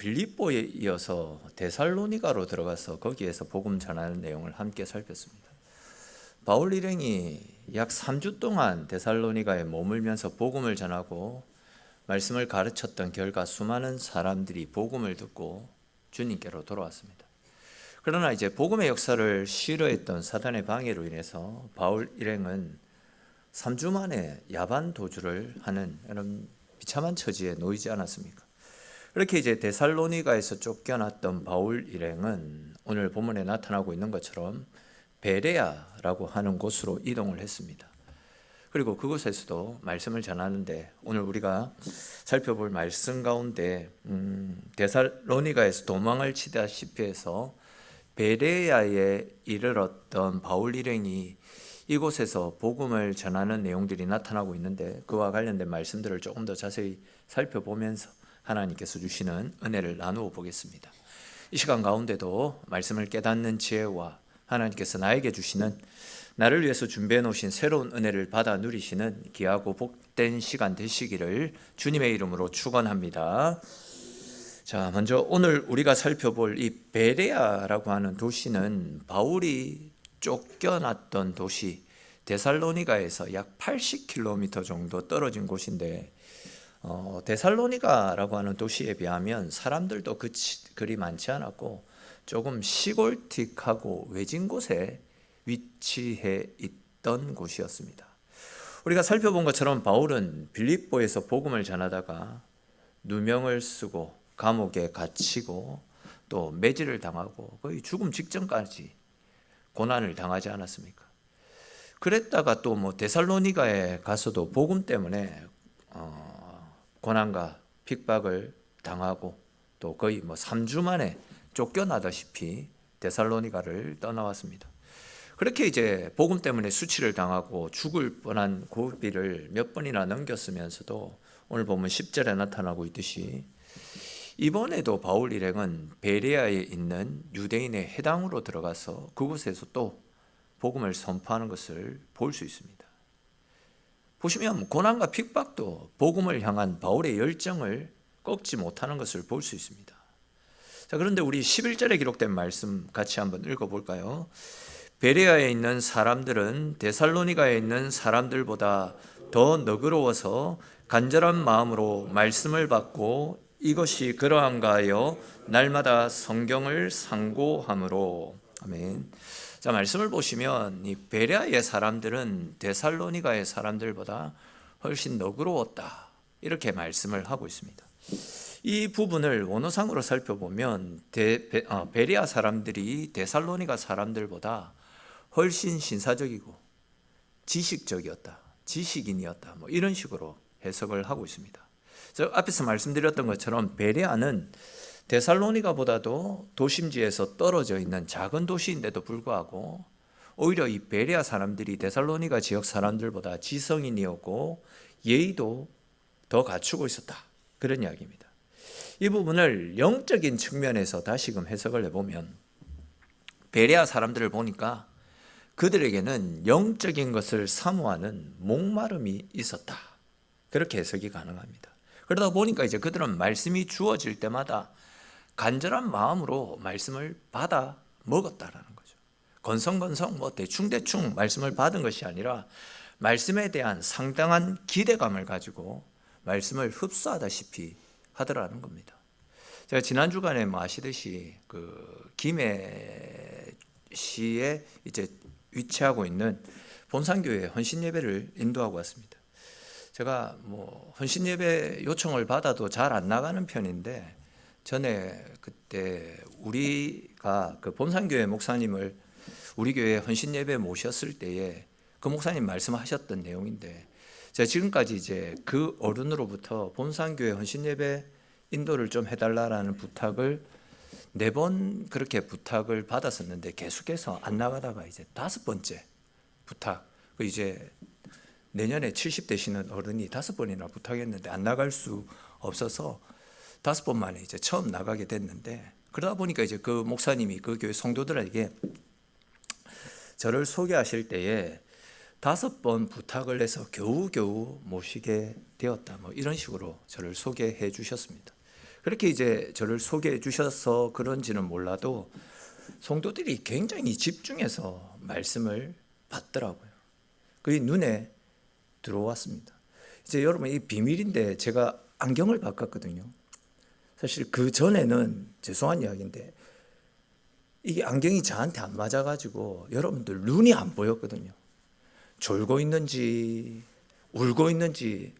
빌립보에 이어서 데살로니가로 들어가서 거기에서 복음 전하는 내용을 함께 살폈습니다. 바울 일행이 약 3주 동안 데살로니가에 머물면서 복음을 전하고 말씀을 가르쳤던 결과 수많은 사람들이 복음을 듣고 주님께로 돌아왔습니다. 그러나 이제 복음의 역사를 싫어했던 사단의 방해로 인해서 바울 일행은 3주 만에 야반 도주를 하는 이런 비참한 처지에 놓이지 않았습니까? 그렇게 이제 데살로니가에서 쫓겨났던 바울 일행은 오늘 본문에 나타나고 있는 것처럼 베레아라고 하는 곳으로 이동을 했습니다. 그리고 그곳에서도 말씀을 전하는데 오늘 우리가 살펴볼 말씀 가운데 데살로니가에서 도망을 치다시피 해서 베레아에 이르렀던 바울 일행이 이곳에서 복음을 전하는 내용들이 나타나고 있는데 그와 관련된 말씀들을 조금 더 자세히 살펴보면서 하나님께서 주시는 은혜를 나누어 보겠습니다. 이 시간 가운데도 말씀을 깨닫는 지혜와 하나님께서 나에게 주시는 나를 위해서 준비해 놓으신 새로운 은혜를 받아 누리시는 귀하고 복된 시간 되시기를 주님의 이름으로 축원합니다. 자, 먼저 오늘 우리가 살펴볼 이 베레아라고 하는 도시는 바울이 쫓겨났던 도시 데살로니가에서 약 80km 정도 떨어진 곳인데 데살로니가라고 하는 도시에 비하면 사람들도 그리 많지 않았고 조금 시골틱하고 외진 곳에 위치해 있던 곳이었습니다. 우리가 살펴본 것처럼 바울은 빌립보에서 복음을 전하다가 누명을 쓰고 감옥에 갇히고 또 매질을 당하고 거의 죽음 직전까지 고난을 당하지 않았습니까? 그랬다가 또 데살로니가에 가서도 복음 때문에 고난과 핍박을 당하고 또 거의 3주 만에 쫓겨나다시피 데살로니가를 떠나왔습니다. 그렇게 이제 복음 때문에 수치를 당하고 죽을 뻔한 고비를 몇 번이나 넘겼으면서도 오늘 보면 10절에 나타나고 있듯이 이번에도 바울 일행은 베레아에 있는 유대인의 회당으로 들어가서 그곳에서 또 복음을 선포하는 것을 볼 수 있습니다. 보시면 고난과 핍박도 복음을 향한 바울의 열정을 꺾지 못하는 것을 볼 수 있습니다. 자, 그런데 우리 11절에 기록된 말씀 같이 한번 읽어볼까요? 베레아에 있는 사람들은 데살로니가에 있는 사람들보다 더 너그러워서 간절한 마음으로 말씀을 받고 이것이 그러한가 하여 날마다 성경을 상고함으로. 아멘. 자, 말씀을 보시면 이 베레아의 사람들은 데살로니가의 사람들보다 훨씬 너그러웠다 이렇게 말씀을 하고 있습니다. 이 부분을 원어상으로 살펴보면 베레아 사람들이 데살로니가 사람들보다 훨씬 신사적이고 지식적이었다, 지식인이었다 이런 식으로 해석을 하고 있습니다. 저 앞에서 말씀드렸던 것처럼 베레아는 데살로니가보다도 도심지에서 떨어져 있는 작은 도시인데도 불구하고 오히려 이 베레아 사람들이 데살로니가 지역 사람들보다 지성인이었고 예의도 더 갖추고 있었다 그런 이야기입니다. 이 부분을 영적인 측면에서 다시금 해석을 해보면 베레아 사람들을 보니까 그들에게는 영적인 것을 사모하는 목마름이 있었다 그렇게 해석이 가능합니다. 그러다 보니까 이제 그들은 말씀이 주어질 때마다 간절한 마음으로 말씀을 받아 먹었다라는 거죠. 건성건성 대충대충 말씀을 받은 것이 아니라 말씀에 대한 상당한 기대감을 가지고 말씀을 흡수하다시피 하더라는 겁니다. 제가 지난 주간에 아시듯이 그 김해시에 이제 위치하고 있는 본산교회 헌신 예배를 인도하고 왔습니다. 제가 헌신 예배 요청을 받아도 잘 안 나가는 편인데 전에 그때 우리가 그 본산교회 목사님을 우리 교회에 헌신 예배 모셨을 때에 그 목사님 말씀하셨던 내용인데 제가 지금까지 이제 그 어른으로부터 본산교회 헌신 예배 인도를 좀 해달라라는 부탁을 4번 그렇게 부탁을 받았었는데 계속해서 안 나가다가 이제 5번째 부탁, 그 이제 내년에 70 되시는 어른이 5번이나 부탁했는데 안 나갈 수 없어서 5번 만에 이제 처음 나가게 됐는데 그러다 보니까 이제 그 목사님이 그 교회 성도들에게 저를 소개하실 때에 5번 부탁을 해서 겨우겨우 모시게 되었다 이런 식으로 저를 소개해 주셨습니다. 그렇게 이제 저를 소개해 주셔서 그런지는 몰라도 성도들이 굉장히 집중해서 말씀을 받더라고요. 그게 눈에 들어왔습니다. 이제 여러분, 이 비밀인데 제가 안경을 바꿨거든요. 사실 그 전에는 죄송한 이야기인데 이게 안경이 저한테 안 맞아가지고 여러분들 눈이 안 보였거든요. 졸고 있는지 울고 있는지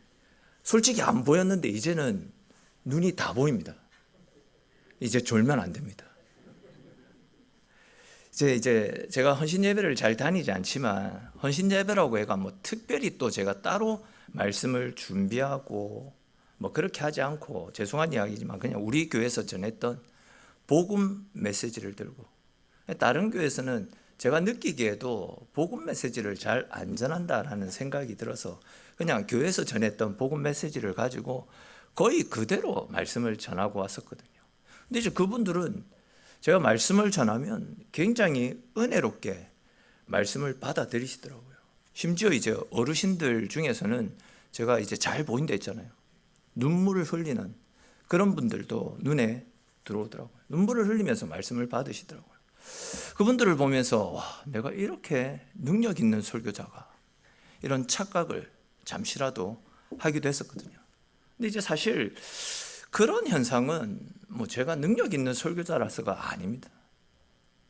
솔직히 안 보였는데 이제는 눈이 다 보입니다. 이제 졸면 안 됩니다. 이제 제가 헌신 예배를 잘 다니지 않지만 헌신 예배라고 해가 뭐 특별히 또 제가 따로 말씀을 준비하고 뭐 그렇게 하지 않고 죄송한 이야기지만 그냥 우리 교회에서 전했던 복음 메시지를 들고, 다른 교회에서는 제가 느끼기에도 복음 메시지를 잘 안 전한다라는 생각이 들어서 그냥 교회에서 전했던 복음 메시지를 가지고 거의 그대로 말씀을 전하고 왔었거든요. 근데 이제 그분들은 제가 말씀을 전하면 굉장히 은혜롭게 말씀을 받아들이시더라고요. 심지어 이제 어르신들 중에서는 제가 이제 잘 보인다 했잖아요. 눈물을 흘리는 그런 분들도 눈에 들어오더라고요. 눈물을 흘리면서 말씀을 받으시더라고요. 그분들을 보면서 와, 내가 이렇게 능력 있는 설교자가 이런 착각을 잠시라도 하기도 했었거든요. 근데 이제 사실 그런 현상은 뭐 제가 능력 있는 설교자라서가 아닙니다.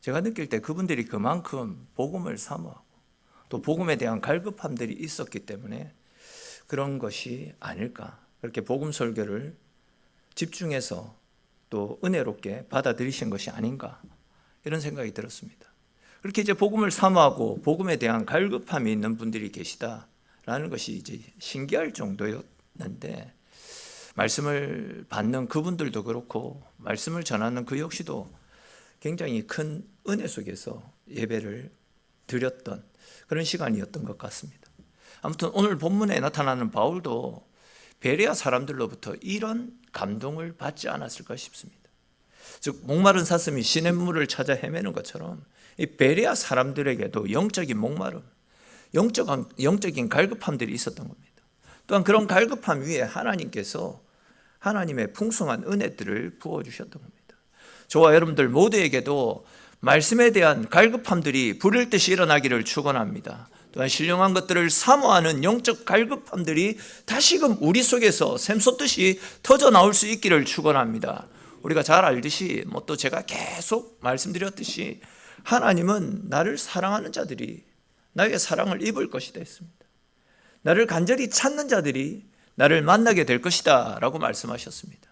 제가 느낄 때 그분들이 그만큼 복음을 사모하고 또 복음에 대한 갈급함들이 있었기 때문에 그런 것이 아닐까. 그렇게 복음 설교를 집중해서 또 은혜롭게 받아들이신 것이 아닌가, 이런 생각이 들었습니다. 그렇게 이제 복음을 사모하고 복음에 대한 갈급함이 있는 분들이 계시다라는 것이 이제 신기할 정도였는데, 말씀을 받는 그분들도 그렇고 말씀을 전하는 그 역시도 굉장히 큰 은혜 속에서 예배를 드렸던 그런 시간이었던 것 같습니다. 아무튼 오늘 본문에 나타나는 바울도 베레아 사람들로부터 이런 감동을 받지 않았을까 싶습니다. 즉 목마른 사슴이 시냇물을 찾아 헤매는 것처럼 이 베레아 사람들에게도 영적인 목마름, 영적인 갈급함들이 있었던 겁니다. 또한 그런 갈급함 위에 하나님께서 하나님의 풍성한 은혜들을 부어주셨던 겁니다. 저와 여러분들 모두에게도 말씀에 대한 갈급함들이 불일 듯이 일어나기를 축원합니다. 또한 신령한 것들을 사모하는 영적 갈급함들이 다시금 우리 속에서 샘솟듯이 터져 나올 수 있기를 축원합니다. 우리가 잘 알듯이 또 제가 계속 말씀드렸듯이 하나님은 나를 사랑하는 자들이 나에게 사랑을 입을 것이다 했습니다. 나를 간절히 찾는 자들이 나를 만나게 될 것이다 라고 말씀하셨습니다.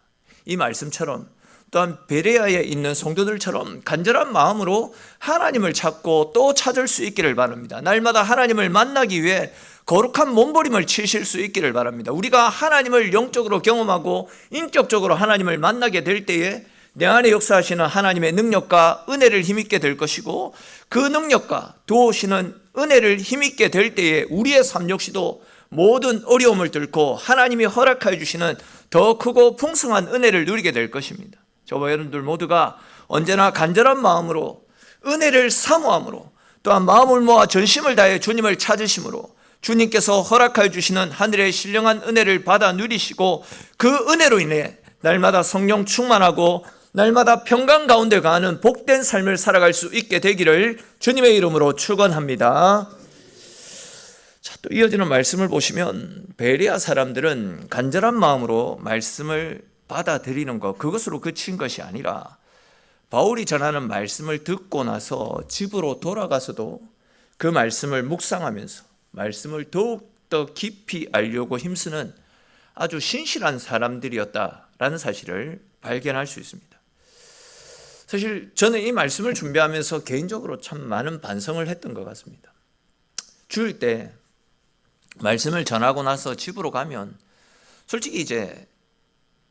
이 말씀처럼 또한 베레아에 있는 성도들처럼 간절한 마음으로 하나님을 찾고 또 찾을 수 있기를 바랍니다. 날마다 하나님을 만나기 위해 거룩한 몸부림을 치실 수 있기를 바랍니다. 우리가 하나님을 영적으로 경험하고 인격적으로 하나님을 만나게 될 때에 내 안에 역사하시는 하나님의 능력과 은혜를 힘입게 될 것이고, 그 능력과 도우시는 은혜를 힘입게 될 때에 우리의 삶 역시도 모든 어려움을 뚫고 하나님이 허락하여 주시는 더 크고 풍성한 은혜를 누리게 될 것입니다. 저와 여러분들 모두가 언제나 간절한 마음으로 은혜를 사모함으로 또한 마음을 모아 전심을 다해 주님을 찾으심으로 주님께서 허락하여 주시는 하늘의 신령한 은혜를 받아 누리시고 그 은혜로 인해 날마다 성령 충만하고 날마다 평강 가운데 가는 복된 삶을 살아갈 수 있게 되기를 주님의 이름으로 축원합니다. 자, 또 이어지는 말씀을 보시면 베레아 사람들은 간절한 마음으로 말씀을 받아들이는 것, 그것으로 그친 것이 아니라 바울이 전하는 말씀을 듣고 나서 집으로 돌아가서도 그 말씀을 묵상하면서 말씀을 더욱더 깊이 알려고 힘쓰는 아주 신실한 사람들이었다라는 사실을 발견할 수 있습니다. 사실 저는 이 말씀을 준비하면서 개인적으로 참 많은 반성을 했던 것 같습니다. 주일 때 말씀을 전하고 나서 집으로 가면 솔직히 이제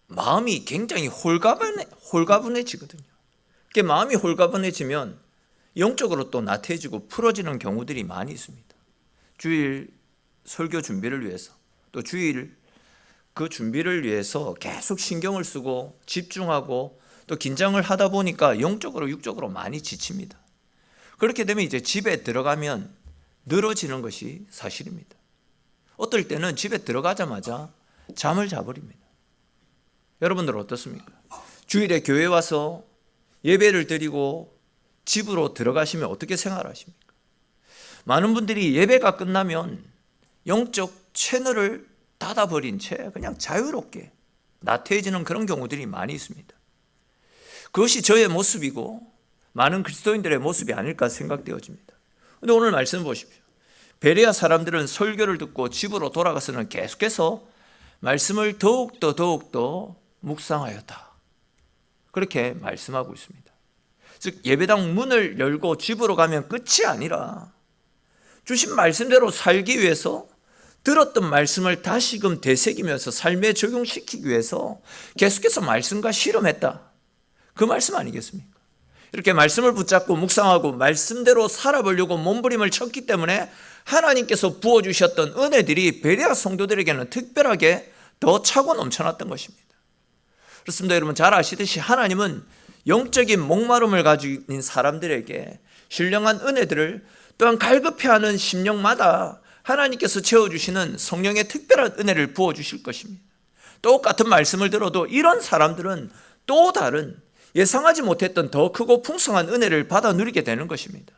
마음이 굉장히 홀가분해지거든요. 마음이 홀가분해지면 영적으로 또 나태해지고 풀어지는 경우들이 많이 있습니다. 주일 설교 준비를 위해서 또 주일 그 준비를 위해서 계속 신경을 쓰고 집중하고 또 긴장을 하다 보니까 영적으로 육적으로 많이 지칩니다. 그렇게 되면 이제 집에 들어가면 늘어지는 것이 사실입니다. 어떨 때는 집에 들어가자마자 잠을 자버립니다. 여러분들 어떻습니까? 주일에 교회 와서 예배를 드리고 집으로 들어가시면 어떻게 생활하십니까? 많은 분들이 예배가 끝나면 영적 채널을 닫아버린 채 그냥 자유롭게 나태해지는 그런 경우들이 많이 있습니다. 그것이 저의 모습이고 많은 그리스도인들의 모습이 아닐까 생각되어집니다. 그런데 오늘 말씀 보십시오. 베레아 사람들은 설교를 듣고 집으로 돌아가서는 계속해서 말씀을 더욱더 묵상하였다. 그렇게 말씀하고 있습니다. 즉 예배당 문을 열고 집으로 가면 끝이 아니라 주신 말씀대로 살기 위해서 들었던 말씀을 다시금 되새기면서 삶에 적용시키기 위해서 계속해서 말씀과 실험했다. 그 말씀 아니겠습니까? 이렇게 말씀을 붙잡고 묵상하고 말씀대로 살아보려고 몸부림을 쳤기 때문에 하나님께서 부어주셨던 은혜들이 베레아 성도들에게는 특별하게 더 차고 넘쳐났던 것입니다. 그렇습니다. 여러분 잘 아시듯이 하나님은 영적인 목마름을 가진 사람들에게 신령한 은혜들을 또한 갈급해하는 심령마다 하나님께서 채워주시는 성령의 특별한 은혜를 부어주실 것입니다. 똑같은 말씀을 들어도 이런 사람들은 또 다른 예상하지 못했던 더 크고 풍성한 은혜를 받아 누리게 되는 것입니다.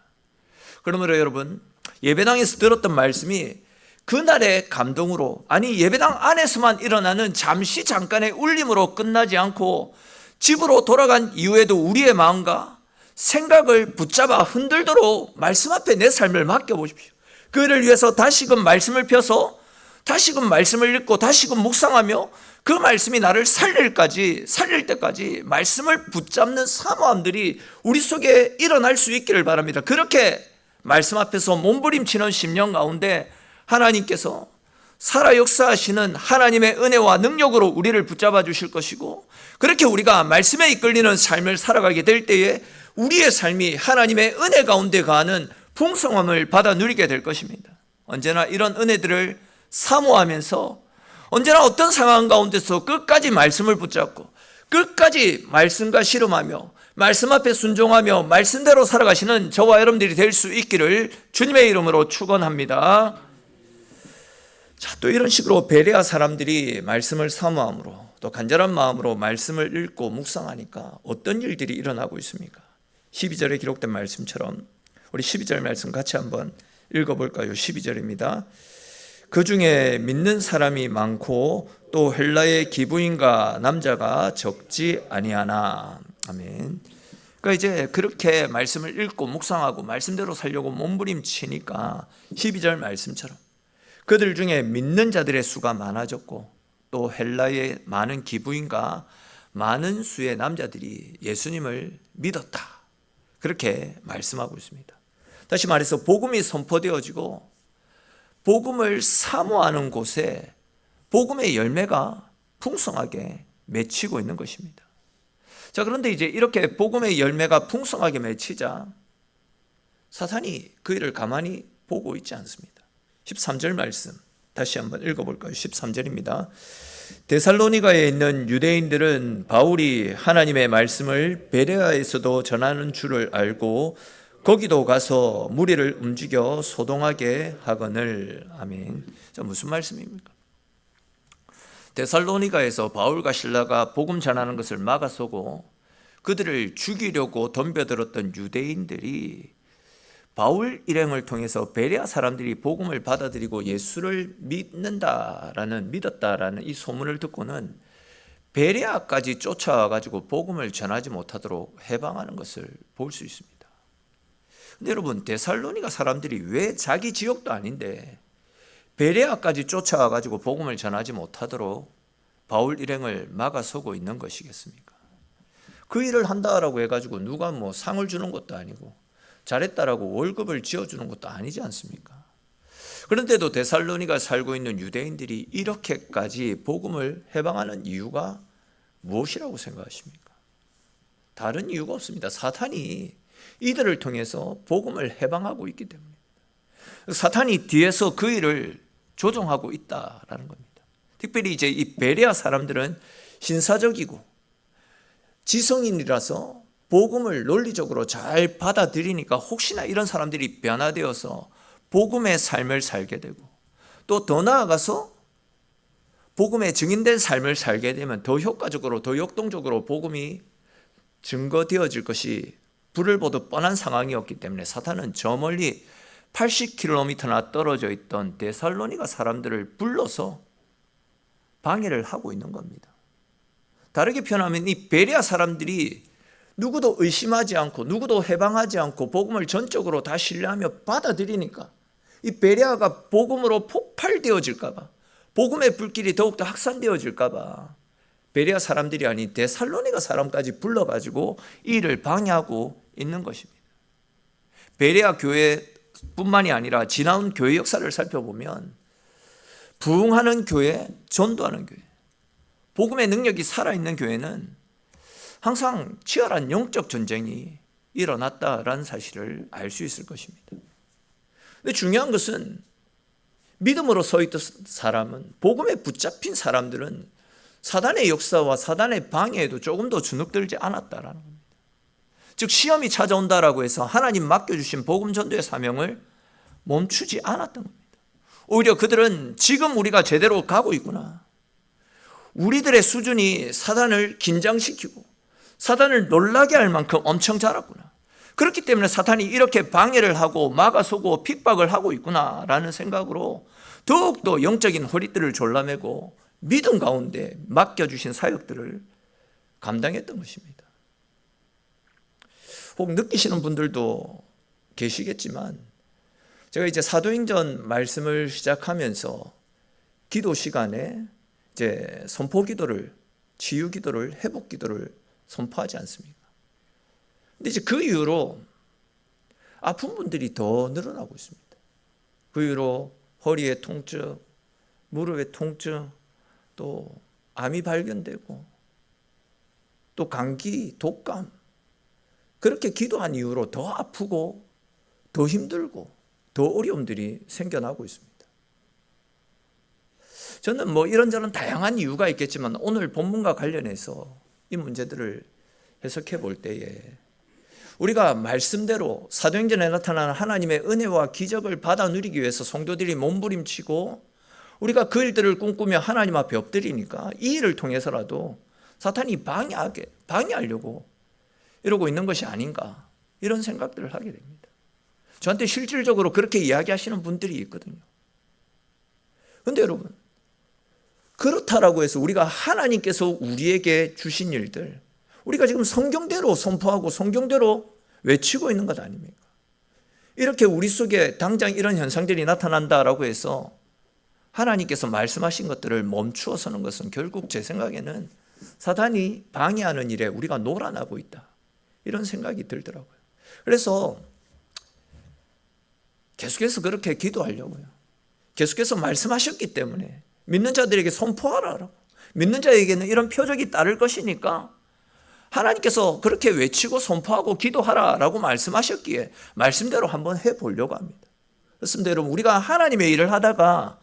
그러므로 여러분 예배당에서 들었던 말씀이 그날의 감동으로, 아니 예배당 안에서만 일어나는 잠깐의 울림으로 끝나지 않고 집으로 돌아간 이후에도 우리의 마음과 생각을 붙잡아 흔들도록 말씀 앞에 내 삶을 맡겨보십시오. 그를 위해서 다시금 말씀을 펴서 다시금 말씀을 읽고 다시금 묵상하며 그 말씀이 나를 살릴 때까지 말씀을 붙잡는 사모함들이 우리 속에 일어날 수 있기를 바랍니다. 그렇게 말씀 앞에서 몸부림치는 심령 가운데 하나님께서 살아 역사하시는 하나님의 은혜와 능력으로 우리를 붙잡아 주실 것이고, 그렇게 우리가 말씀에 이끌리는 삶을 살아가게 될 때에 우리의 삶이 하나님의 은혜 가운데 가하는 풍성함을 받아 누리게 될 것입니다. 언제나 이런 은혜들을 사모하면서 언제나 어떤 상황 가운데서 끝까지 말씀을 붙잡고 끝까지 말씀과 실험하며 말씀 앞에 순종하며 말씀대로 살아가시는 저와 여러분들이 될 수 있기를 주님의 이름으로 축원합니다. 자, 또 이런 식으로 베레아 사람들이 말씀을 사모함으로 또 간절한 마음으로 말씀을 읽고 묵상하니까 어떤 일들이 일어나고 있습니까? 12절에 기록된 말씀처럼 우리 12절 말씀 같이 한번 읽어볼까요? 12절입니다. 그 중에 믿는 사람이 많고 또 헬라의 기부인과 남자가 적지 아니하나. 아멘. 그러니까 이제 그렇게 말씀을 읽고 묵상하고 말씀대로 살려고 몸부림치니까 12절 말씀처럼 그들 중에 믿는 자들의 수가 많아졌고 또 헬라의 많은 기부인과 많은 수의 남자들이 예수님을 믿었다. 그렇게 말씀하고 있습니다. 다시 말해서 복음이 선포되어지고 복음을 사모하는 곳에 복음의 열매가 풍성하게 맺히고 있는 것입니다. 자, 그런데 이제 이렇게 복음의 열매가 풍성하게 맺히자 사탄이 그 일을 가만히 보고 있지 않습니다. 13절 말씀 다시 한번 읽어볼까요? 13절입니다. 데살로니가에 있는 유대인들은 바울이 하나님의 말씀을 베레아에서도 전하는 줄을 알고 거기도 가서 무리를 움직여 소동하게 하거늘. 아멘. 자, 무슨 말씀입니까? 데살로니가에서 바울과 실라가 복음 전하는 것을 막아서고 그들을 죽이려고 덤벼들었던 유대인들이 바울 일행을 통해서 베레아 사람들이 복음을 받아들이고 예수를 믿었다라는 이 소문을 듣고는 베레아까지 쫓아와가지고 복음을 전하지 못하도록 해방하는 것을 볼 수 있습니다. 근데 여러분, 데살로니가 사람들이 왜 자기 지역도 아닌데 베레아까지 쫓아와가지고 복음을 전하지 못하도록 바울 일행을 막아서고 있는 것이겠습니까? 그 일을 한다라고 해가지고 누가 뭐 상을 주는 것도 아니고 잘했다라고 월급을 지어주는 것도 아니지 않습니까? 그런데도 데살로니가 살고 있는 유대인들이 이렇게까지 복음을 해방하는 이유가 무엇이라고 생각하십니까? 다른 이유가 없습니다. 사탄이 이들을 통해서 복음을 해방하고 있기 때문입니다. 사탄이 뒤에서 그 일을 조종하고 있다라는 겁니다. 특별히 이제 이 베레아 사람들은 신사적이고 지성인이라서 복음을 논리적으로 잘 받아들이니까 혹시나 이런 사람들이 변화되어서 복음의 삶을 살게 되고 또 더 나아가서 복음에 증인된 삶을 살게 되면 더 효과적으로, 더 역동적으로 복음이 증거되어질 것이 불을 보듯 뻔한 상황이었기 때문에 사탄은 저 멀리 80km나 떨어져 있던 데살로니가 사람들을 불러서 방해를 하고 있는 겁니다. 다르게 표현하면 이 베레아 사람들이 누구도 의심하지 않고 누구도 해방하지 않고 복음을 전적으로 다 신뢰하며 받아들이니까 이 베레아가 복음으로 폭발되어질까 봐, 복음의 불길이 더욱더 확산되어질까 봐 베레아 사람들이 아닌 데살로니가 사람까지 불러가지고 이 일을 방해하고 있는 것입니다. 베레아 교회뿐만이 아니라 지나온 교회 역사를 살펴보면 부흥하는 교회, 전도하는 교회, 복음의 능력이 살아있는 교회는 항상 치열한 영적 전쟁이 일어났다라는 사실을 알 수 있을 것입니다. 근데 중요한 것은 믿음으로 서 있던 사람은, 복음에 붙잡힌 사람들은 사단의 역사와 사단의 방해에도 조금 더 주눅들지 않았다라는 겁니다. 즉 시험이 찾아온다라고 해서 하나님 맡겨주신 복음 전도의 사명을 멈추지 않았던 겁니다. 오히려 그들은 지금 우리가 제대로 가고 있구나, 우리들의 수준이 사단을 긴장시키고 사단을 놀라게 할 만큼 엄청 자랐구나, 그렇기 때문에 사탄이 이렇게 방해를 하고 막아서고 핍박을 하고 있구나라는 생각으로 더욱더 영적인 허리띠를 졸라매고 믿음 가운데 맡겨주신 사역들을 감당했던 것입니다. 혹 느끼시는 분들도 계시겠지만, 제가 이제 사도행전 말씀을 시작하면서 기도 시간에 이제 선포 기도를, 치유 기도를, 회복 기도를 선포하지 않습니까? 근데 이제 그 이후로 아픈 분들이 더 늘어나고 있습니다. 그 이후로 허리의 통증, 무릎의 통증, 또 암이 발견되고 또 감기, 독감, 그렇게 기도한 이후로 더 아프고 더 힘들고 더 어려움들이 생겨나고 있습니다. 저는 뭐 이런저런 다양한 이유가 있겠지만 오늘 본문과 관련해서 이 문제들을 해석해 볼 때에 우리가 말씀대로 사도행전에 나타나는 하나님의 은혜와 기적을 받아 누리기 위해서 성도들이 몸부림치고 우리가 그 일들을 꿈꾸며 하나님 앞에 엎드리니까 이 일을 통해서라도 사탄이 방해하려고 이러고 있는 것이 아닌가, 이런 생각들을 하게 됩니다. 저한테 실질적으로 그렇게 이야기하시는 분들이 있거든요. 그런데 여러분, 그렇다라고 해서 우리가 하나님께서 우리에게 주신 일들, 우리가 지금 성경대로 선포하고 성경대로 외치고 있는 것 아닙니까? 이렇게 우리 속에 당장 이런 현상들이 나타난다라고 해서 하나님께서 말씀하신 것들을 멈추어서는 것은 결국 제 생각에는 사단이 방해하는 일에 우리가 놀아나고 있다, 이런 생각이 들더라고요. 그래서 계속해서 그렇게 기도하려고요. 계속해서 말씀하셨기 때문에 믿는 자들에게 선포하라고, 믿는 자에게는 이런 표적이 따를 것이니까 하나님께서 그렇게 외치고 선포하고 기도하라라고 말씀하셨기에 말씀대로 한번 해보려고 합니다. 그렇습니다. 여러분, 우리가 하나님의 일을 하다가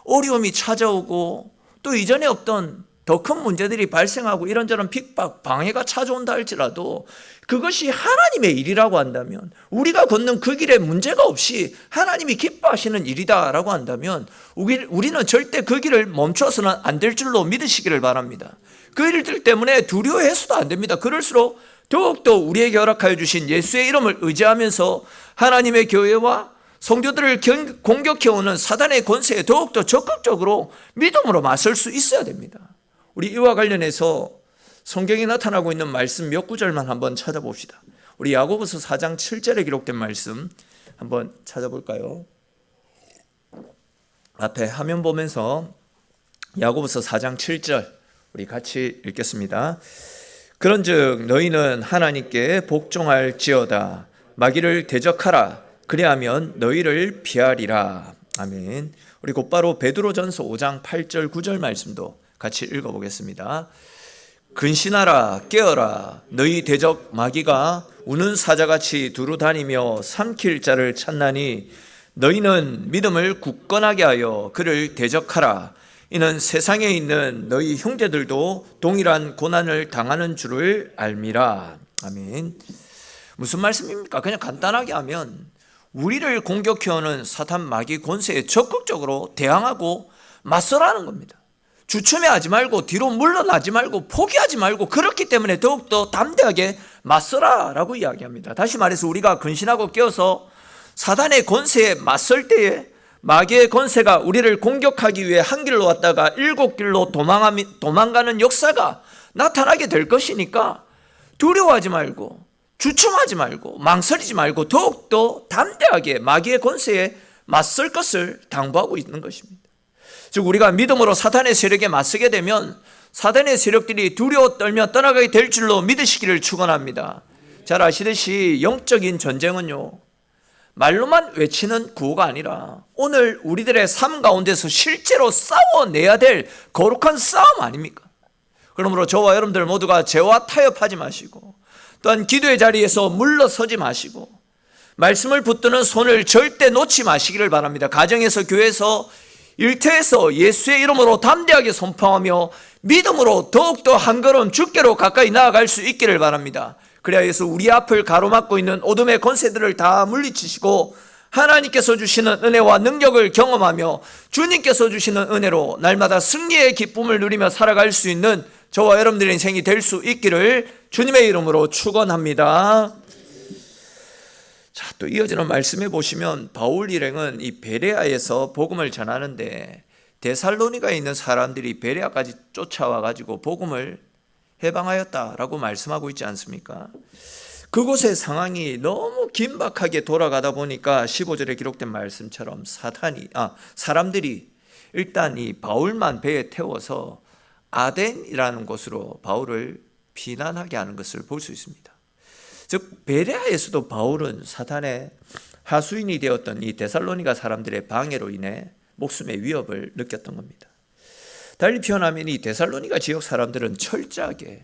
어려움이 찾아오고 또 이전에 없던 더 큰 문제들이 발생하고 이런저런 핍박, 방해가 찾아온다 할지라도 그것이 하나님의 일이라고 한다면, 우리가 걷는 그 길에 문제가 없이 하나님이 기뻐하시는 일이다라고 한다면 우리는 절대 그 길을 멈춰서는 안 될 줄로 믿으시기를 바랍니다. 그 일들 때문에 두려워해서도 안 됩니다. 그럴수록 더욱더 우리에게 허락하여 주신 예수의 이름을 의지하면서 하나님의 교회와 성도들을 공격해오는 사단의 권세에 더욱더 적극적으로 믿음으로 맞설 수 있어야 됩니다. 우리 이와 관련해서 성경에 나타나고 있는 말씀 몇 구절만 한번 찾아봅시다. 우리 야고보서 4장 7절에 기록된 말씀 한번 찾아볼까요? 앞에 화면 보면서 야고보서 4장 7절 우리 같이 읽겠습니다. 그런즉 너희는 하나님께 복종할지어다. 마귀를 대적하라. 그리하면 너희를 피하리라. 아멘. 우리 곧바로 베드로전서 5장 8절 9절 말씀도 같이 읽어보겠습니다. 근신하라, 깨어라. 너희 대적 마귀가 우는 사자같이 두루 다니며 삼킬 자를 찾나니 너희는 믿음을 굳건하게 하여 그를 대적하라. 이는 세상에 있는 너희 형제들도 동일한 고난을 당하는 줄을 알미라. 아멘. 무슨 말씀입니까? 그냥 간단하게 하면 우리를 공격해오는 사탄 마귀 권세에 적극적으로 대항하고 맞서라는 겁니다. 주춤해하지 말고 뒤로 물러나지 말고 포기하지 말고 그렇기 때문에 더욱더 담대하게 맞서라라고 이야기합니다. 다시 말해서 우리가 근신하고 깨어서 사단의 권세에 맞설 때에 마귀의 권세가 우리를 공격하기 위해 한 길로 왔다가 7길로 도망가는 역사가 나타나게 될 것이니까 두려워하지 말고 주춤하지 말고 망설이지 말고 더욱더 담대하게 마귀의 권세에 맞설 것을 당부하고 있는 것입니다. 즉 우리가 믿음으로 사탄의 세력에 맞서게 되면 사탄의 세력들이 두려워 떨며 떠나가게 될 줄로 믿으시기를 축원합니다. 잘 아시듯이 영적인 전쟁은요, 말로만 외치는 구호가 아니라 오늘 우리들의 삶 가운데서 실제로 싸워내야 될 거룩한 싸움 아닙니까? 그러므로 저와 여러분들 모두가 죄와 타협하지 마시고 또한 기도의 자리에서 물러서지 마시고 말씀을 붙드는 손을 절대 놓지 마시기를 바랍니다. 가정에서, 교회에서, 일터에서 예수의 이름으로 담대하게 선포하며 믿음으로 더욱더 한 걸음 주께로 가까이 나아갈 수 있기를 바랍니다. 그래야 해서 우리 앞을 가로막고 있는 어둠의 권세들을 다 물리치시고 하나님께서 주시는 은혜와 능력을 경험하며 주님께서 주시는 은혜로 날마다 승리의 기쁨을 누리며 살아갈 수 있는 저와 여러분들의 인생이 될 수 있기를 주님의 이름으로 축원합니다. 자, 또 이어지는 말씀에 보시면 바울 일행은 이 베레아에서 복음을 전하는데 데살로니가에 있는 사람들이 베레아까지 쫓아와 가지고 복음을 해방하였다라고 말씀하고 있지 않습니까? 그곳의 상황이 너무 긴박하게 돌아가다 보니까 15절에 기록된 말씀처럼 사람들이 일단 이 바울만 배에 태워서 아덴이라는 곳으로 바울을 피난하게 하는 것을 볼 수 있습니다. 즉 베레아에서도 바울은 사탄의 하수인이 되었던 이 데살로니가 사람들의 방해로 인해 목숨의 위협을 느꼈던 겁니다. 달리 표현하면 이 데살로니가 지역 사람들은 철저하게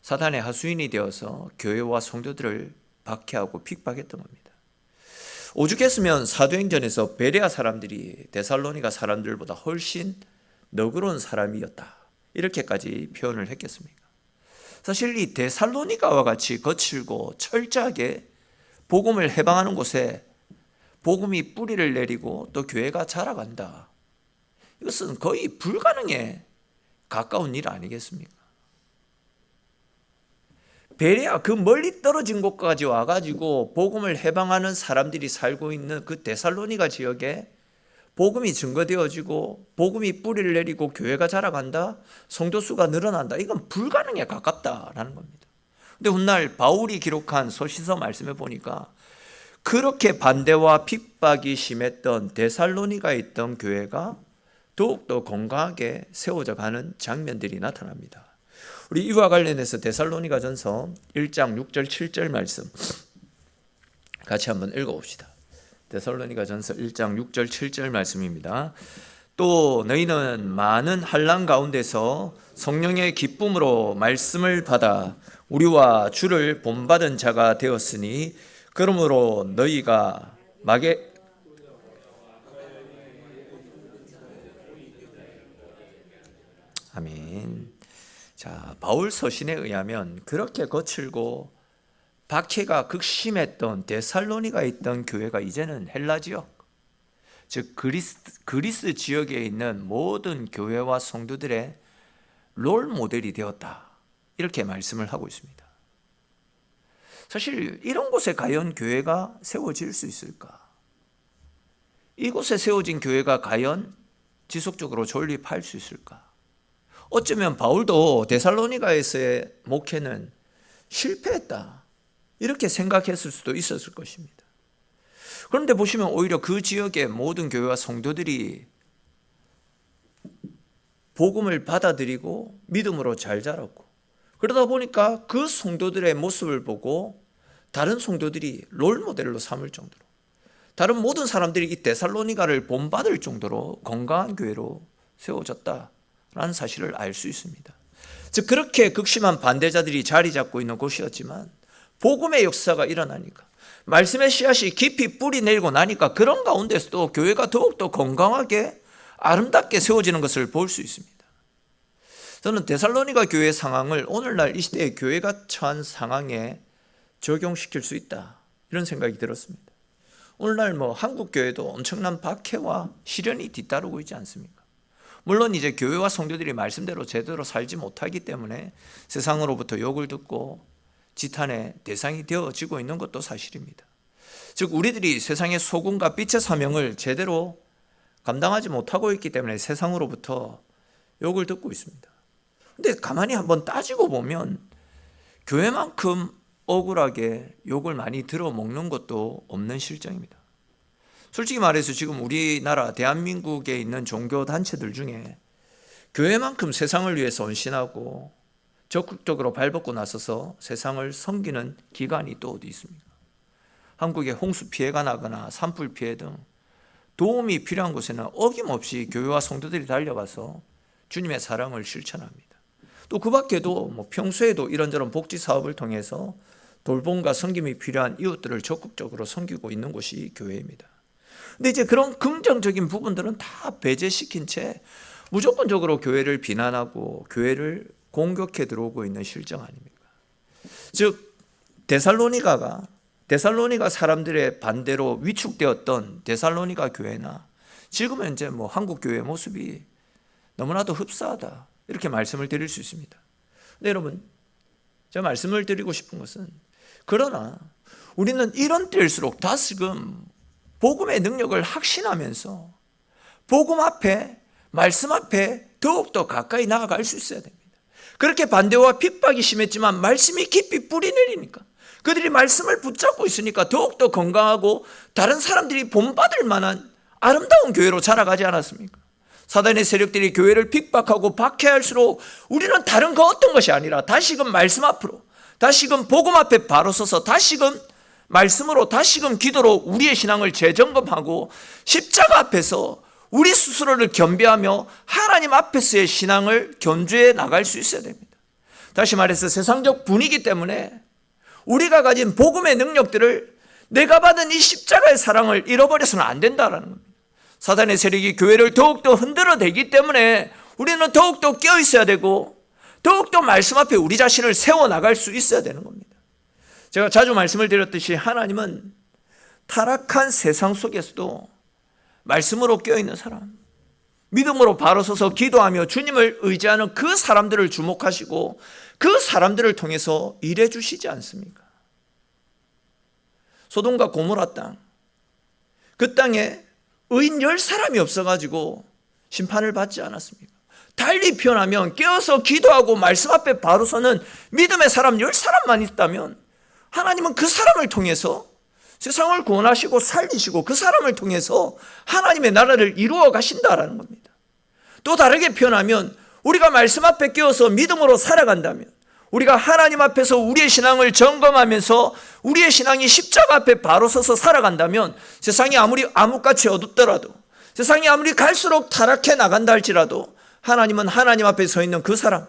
사탄의 하수인이 되어서 교회와 성도들을 박해하고 핍박했던 겁니다. 오죽했으면 사도행전에서 베레아 사람들이 데살로니가 사람들보다 훨씬 너그러운 사람이었다, 이렇게까지 표현을 했겠습니까? 사실 이 데살로니가와 같이 거칠고 철저하게 복음을 해방하는 곳에 복음이 뿌리를 내리고 또 교회가 자라간다, 이것은 거의 불가능에 가까운 일 아니겠습니까? 베레아 그 멀리 떨어진 곳까지 와가지고 복음을 해방하는 사람들이 살고 있는 그 데살로니가 지역에 복음이 증거되어지고 복음이 뿌리를 내리고 교회가 자라간다, 성도 수가 늘어난다, 이건 불가능에 가깝다라는 겁니다. 근데 훗날 바울이 기록한 서신서 말씀에 보니까 그렇게 반대와 핍박이 심했던 데살로니가에 있던 교회가 더욱더 건강하게 세워져 가는 장면들이 나타납니다. 우리 이와 관련해서 데살로니가 전서 1장 6절 7절 말씀 같이 한번 읽어봅시다. 데살로니가 전서 1장 6절 7절 말씀입니다. 또 너희는 많은 환난 가운데서 성령의 기쁨으로 말씀을 받아 우리와 주를 본받은 자가 되었으니 그러므로 너희가 아멘. 자, 바울 서신에 의하면 그렇게 거칠고 박해가 극심했던 데살로니가에 있던 교회가 이제는 헬라 지역, 즉 그리스 지역에 있는 모든 교회와 성도들의 롤 모델이 되었다, 이렇게 말씀을 하고 있습니다. 사실 이런 곳에 과연 교회가 세워질 수 있을까? 이곳에 세워진 교회가 과연 지속적으로 존립할 수 있을까? 어쩌면 바울도 데살로니가에서의 목회는 실패했다, 이렇게 생각했을 수도 있었을 것입니다. 그런데 보시면 오히려 그 지역의 모든 교회와 성도들이 복음을 받아들이고 믿음으로 잘 자랐고, 그러다 보니까 그 성도들의 모습을 보고 다른 성도들이 롤모델로 삼을 정도로, 다른 모든 사람들이 이 데살로니가를 본받을 정도로 건강한 교회로 세워졌다라는 사실을 알 수 있습니다. 즉 그렇게 극심한 반대자들이 자리 잡고 있는 곳이었지만 복음의 역사가 일어나니까, 말씀의 씨앗이 깊이 뿌리 내리고 나니까 그런 가운데서도 교회가 더욱더 건강하게 아름답게 세워지는 것을 볼 수 있습니다. 저는 데살로니가 교회의 상황을 오늘날 이 시대의 교회가 처한 상황에 적용시킬 수 있다, 이런 생각이 들었습니다. 오늘날 한국 교회도 엄청난 박해와 시련이 뒤따르고 있지 않습니까? 물론 이제 교회와 성도들이 말씀대로 제대로 살지 못하기 때문에 세상으로부터 욕을 듣고 지탄의 대상이 되어지고 있는 것도 사실입니다. 즉 우리들이 세상의 소금과 빛의 사명을 제대로 감당하지 못하고 있기 때문에 세상으로부터 욕을 듣고 있습니다. 근데 가만히 한번 따지고 보면 교회만큼 억울하게 욕을 많이 들어먹는 것도 없는 실정입니다. 솔직히 말해서 지금 우리나라 대한민국에 있는 종교단체들 중에 교회만큼 세상을 위해서 헌신하고 적극적으로 발벗고 나서서 세상을 섬기는 기관이 또 어디 있습니까? 한국에 홍수 피해가 나거나 산불 피해 등 도움이 필요한 곳에는 어김없이 교회와 성도들이 달려가서 주님의 사랑을 실천합니다. 또 그 밖에도 평소에도 이런저런 복지 사업을 통해서 돌봄과 섬김이 필요한 이웃들을 적극적으로 섬기고 있는 곳이 교회입니다. 근데 이제 그런 긍정적인 부분들은 다 배제시킨 채 무조건적으로 교회를 비난하고 교회를 공격해 들어오고 있는 실정 아닙니까? 즉 데살로니가 사람들의 반대로 위축되었던 데살로니가 교회나 지금 현재 한국 교회의 모습이 너무나도 흡사하다 이렇게 말씀을 드릴 수 있습니다. 근데 여러분 제가 말씀을 드리고 싶은 것은 그러나 우리는 이런 때일수록 다시금 복음의 능력을 확신하면서 복음 앞에 말씀 앞에 더욱더 가까이 나아갈 수 있어야 됩니다. 그렇게 반대와 핍박이 심했지만 말씀이 깊이 뿌리 내리니까 그들이 말씀을 붙잡고 있으니까 더욱더 건강하고 다른 사람들이 본받을 만한 아름다운 교회로 자라가지 않았습니까? 사단의 세력들이 교회를 핍박하고 박해할수록 우리는 다른 그 어떤 것이 아니라 다시금 말씀 앞으로 다시금 복음 앞에 바로 서서 다시금 말씀으로 다시금 기도로 우리의 신앙을 재점검하고 십자가 앞에서 우리 스스로를 겸비하며 하나님 앞에서의 신앙을 견주해 나갈 수 있어야 됩니다. 다시 말해서 세상적 분위기 때문에 우리가 가진 복음의 능력들을 내가 받은 이 십자가의 사랑을 잃어버려서는 안 된다는 겁니다. 사단의 세력이 교회를 더욱더 흔들어대기 때문에 우리는 더욱더 깨어있어야 되고 더욱더 말씀 앞에 우리 자신을 세워나갈 수 있어야 되는 겁니다. 제가 자주 말씀을 드렸듯이 하나님은 타락한 세상 속에서도 말씀으로 깨어있는 사람, 믿음으로 바로 서서 기도하며 주님을 의지하는 그 사람들을 주목하시고 그 사람들을 통해서 일해 주시지 않습니까? 소돔과 고모라 땅, 그 땅에 의인 10사람이 없어가지고 심판을 받지 않았습니까? 달리 표현하면 깨어서 기도하고 말씀 앞에 바로 서는 믿음의 사람 10사람만 있다면 하나님은 그 사람을 통해서 세상을 구원하시고 살리시고 그 사람을 통해서 하나님의 나라를 이루어 가신다라는 겁니다. 또 다르게 표현하면 우리가 말씀 앞에 깨어서 믿음으로 살아간다면 우리가 하나님 앞에서 우리의 신앙을 점검하면서 우리의 신앙이 십자가 앞에 바로 서서 살아간다면 세상이 아무리 암흑같이 어둡더라도 세상이 아무리 갈수록 타락해 나간다 할지라도 하나님은 하나님 앞에 서 있는 그 사람,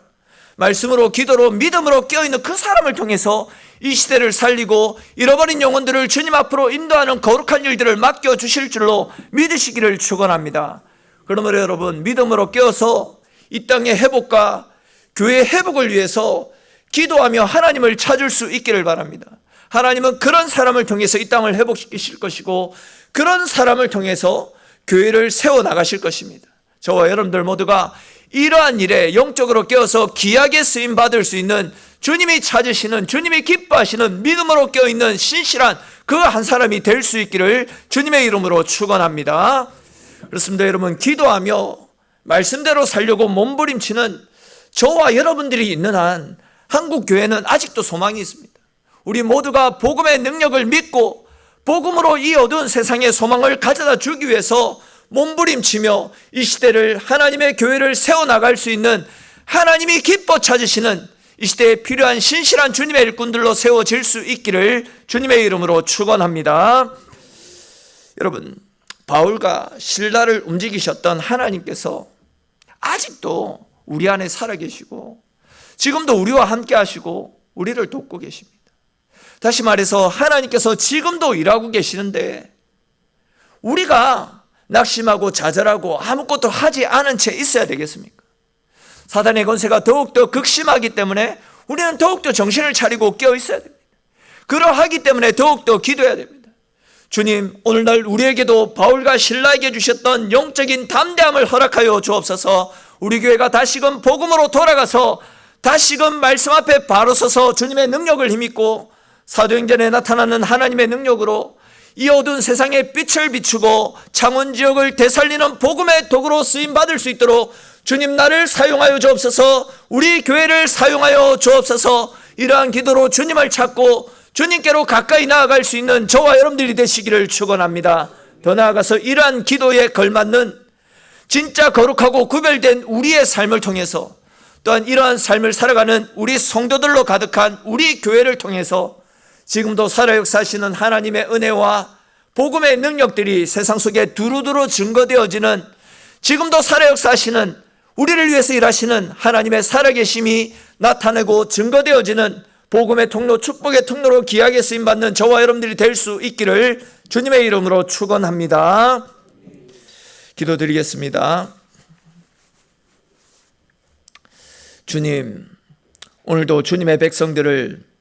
말씀으로 기도로 믿음으로 깨어있는 그 사람을 통해서 이 시대를 살리고 잃어버린 영혼들을 주님 앞으로 인도하는 거룩한 일들을 맡겨주실 줄로 믿으시기를 축원합니다. 그러므로 여러분 믿음으로 깨어서 이 땅의 회복과 교회의 회복을 위해서 기도하며 하나님을 찾을 수 있기를 바랍니다. 하나님은 그런 사람을 통해서 이 땅을 회복시키실 것이고 그런 사람을 통해서 교회를 세워나가실 것입니다. 저와 여러분들 모두가 이러한 일에 영적으로 깨어서 귀하게 쓰임받을 수 있는 주님이 찾으시는 주님이 기뻐하시는 믿음으로 깨어있는 신실한 그 한 사람이 될 수 있기를 주님의 이름으로 축원합니다. 그렇습니다. 여러분 기도하며 말씀대로 살려고 몸부림치는 저와 여러분들이 있는 한 한국 교회는 아직도 소망이 있습니다. 우리 모두가 복음의 능력을 믿고 복음으로 이 어두운 세상에 소망을 가져다 주기 위해서 몸부림치며 이 시대를 하나님의 교회를 세워나갈 수 있는 하나님이 기뻐 찾으시는 이 시대에 필요한 신실한 주님의 일꾼들로 세워질 수 있기를 주님의 이름으로 축원합니다. 여러분 바울과 실라를 움직이셨던 하나님께서 아직도 우리 안에 살아계시고 지금도 우리와 함께 하시고 우리를 돕고 계십니다. 다시 말해서 하나님께서 지금도 일하고 계시는데 우리가 낙심하고 좌절하고 아무것도 하지 않은 채 있어야 되겠습니까? 사단의 권세가 더욱더 극심하기 때문에 우리는 더욱더 정신을 차리고 깨어 있어야 됩니다. 그러하기 때문에 더욱더 기도해야 됩니다. 주님, 오늘날 우리에게도 바울과 실라에게 주셨던 영적인 담대함을 허락하여 주옵소서. 우리 교회가 다시금 복음으로 돌아가서 다시금 말씀 앞에 바로 서서 주님의 능력을 힘입고 사도행전에 나타나는 하나님의 능력으로 이 어두운 세상에 빛을 비추고 창원 지역을 되살리는 복음의 도구로 쓰임받을 수 있도록 주님 나를 사용하여 주옵소서. 우리 교회를 사용하여 주옵소서. 이러한 기도로 주님을 찾고 주님께로 가까이 나아갈 수 있는 저와 여러분들이 되시기를 축원합니다. 더 나아가서 이러한 기도에 걸맞는 진짜 거룩하고 구별된 우리의 삶을 통해서 또한 이러한 삶을 살아가는 우리 성도들로 가득한 우리 교회를 통해서 지금도 살아 역사하시는 하나님의 은혜와 복음의 능력들이 세상 속에 두루두루 증거되어지는, 지금도 살아 역사하시는 우리를 위해서 일하시는 하나님의 살아계심이 나타내고 증거되어지는 복음의 통로, 축복의 통로로 귀하게 쓰임받는 저와 여러분들이 될 수 있기를 주님의 이름으로 축원합니다. 기도드리겠습니다. 주님, 오늘도 주님의 백성들을